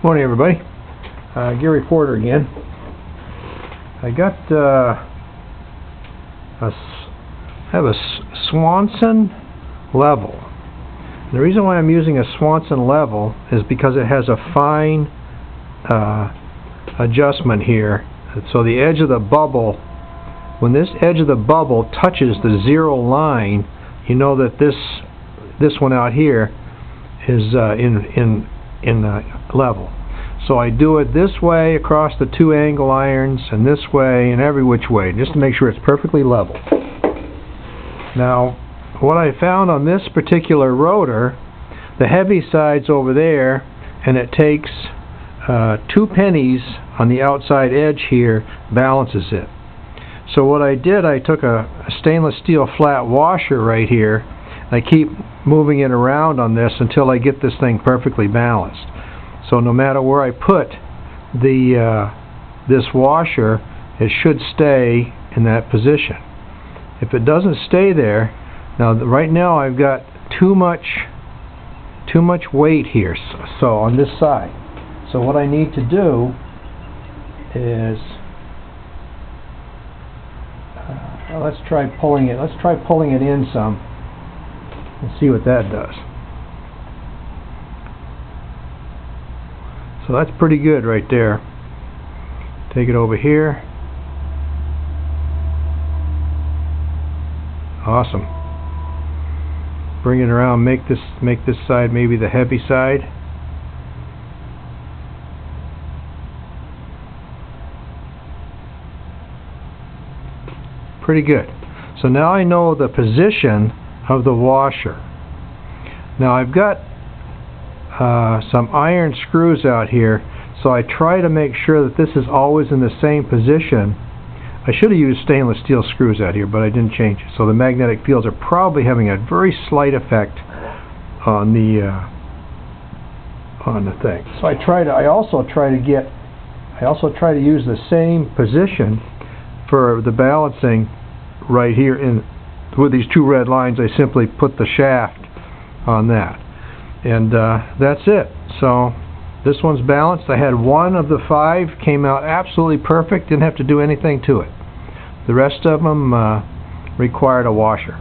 Morning, everybody. Gary Porter again. I got I have a Swanson level. And the reason why I'm using a Swanson level is because it has a fine adjustment here. So the edge of the bubble, when this edge of the bubble touches the zero line, you know that this one out here is in level. So I do it this way across the two angle irons, and this way, and every which way, just to make sure it's perfectly level. Now, what I found on this particular rotor, the heavy side's over there, and it takes 2 pennies on the outside edge here, balances it. So what I did, I took a stainless steel flat washer right here, and I keep moving it around on this until I get this thing perfectly balanced. So no matter where I put this washer, it should stay in that position. If it doesn't stay there, now right now I've got too much weight here, so on this side. So what I need to do is let's try pulling it. Let's try pulling it in some and see what that does. So that's pretty good right there. Take it over here. Awesome. Bring it around, make this side maybe the heavy side. Pretty good. So now I know the position of the washer. Now I've got some iron screws out here, so I try to make sure that this is always in the same position. I should have used stainless steel screws out here, but I didn't change it. So the magnetic fields are probably having a very slight effect on the thing. So I also try to use the same position for the balancing right here with these 2 red lines. I simply put the shaft on that. And that's it. So this one's balanced. I had 1 of the 5 came out absolutely perfect, didn't have to do anything to it. The rest of them required a washer.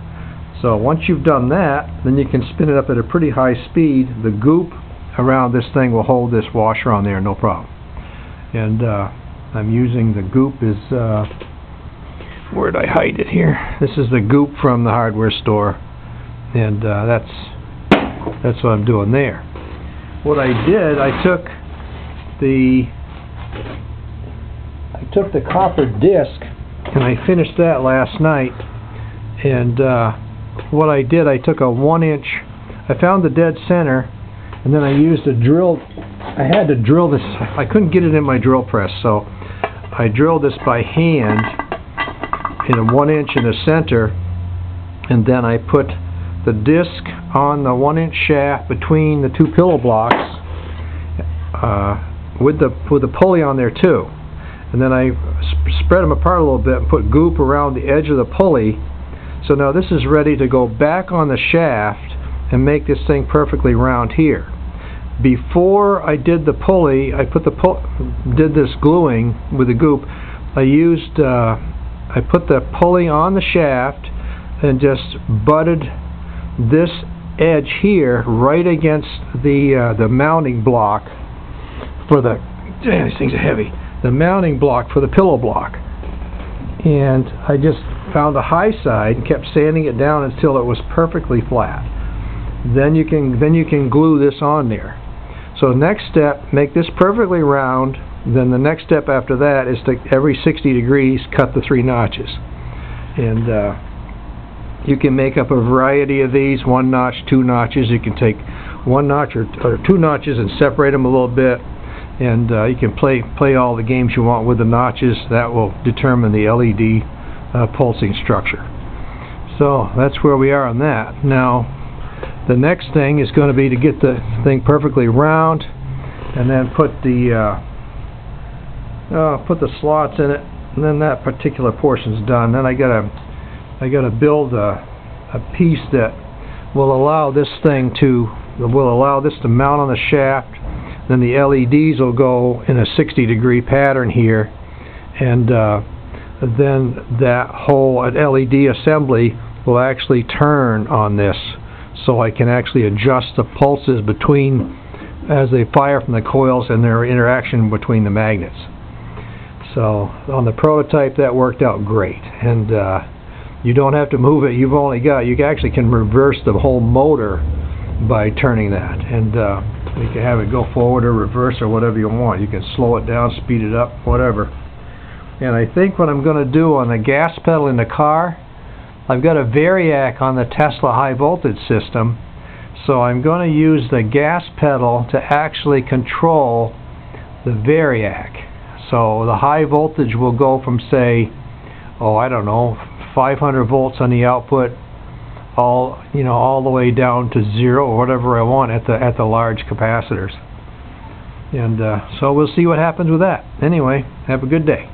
So once you've done that, then you can spin it up at a pretty high speed. The goop around this thing will hold this washer on there, no problem. And I'm using the goop where'd I hide it here? This is the goop from the hardware store, and that's what I'm doing there. What I did, I took the copper disc and I finished that last night. And what I did, I took a 1-inch. I found the dead center, and then I used a drill. I had to drill this. I couldn't get it in my drill press, so I drilled this by hand in a 1-inch in the center, and then I put the disc on the 1-inch shaft between the 2 pillow blocks with the pulley on there too. And then I spread them apart a little bit and put goop around the edge of the pulley. So now this is ready to go back on the shaft and make this thing perfectly round here. Before I did the pulley, I did this gluing with the goop. I put the pulley on the shaft and just butted this edge here right against the mounting block for the these things are heavy. The mounting block for the pillow block. And I just found a high side and kept sanding it down until it was perfectly flat. Then you can glue this on there. So next step, make this perfectly round. Then the next step after that is to every 60 degrees cut the 3 notches. And you can make up a variety of these, 1 notch, 2 notches. You can take 1 notch or 2 notches and separate them a little bit. And you can play all the games you want with the notches. That will determine the LED pulsing structure. So that's where we are on that. Now the next thing is going to be to get the thing perfectly round, and then put the slots in it, and then that particular portion's done. Then I gotta build a piece that will allow this to mount on the shaft. then the LEDs will go in a 60-degree pattern here, and then that whole LED assembly will actually turn on this, so I can actually adjust the pulses between as they fire from the coils and their interaction between the magnets. So on the prototype that worked out great, and you don't have to move it. You actually can reverse the whole motor by turning that, and you can have it go forward or reverse or whatever you want. You can slow it down, speed it up, whatever. And I think what I'm going to do on the gas pedal in the car, I've got a Variac on the Tesla high voltage system, so I'm going to use the gas pedal to actually control the Variac. So the high voltage will go from, say, I don't know, 500 volts on the output, all the way down to 0 or whatever I want at the large capacitors. And so we'll see what happens with that. Anyway, have a good day.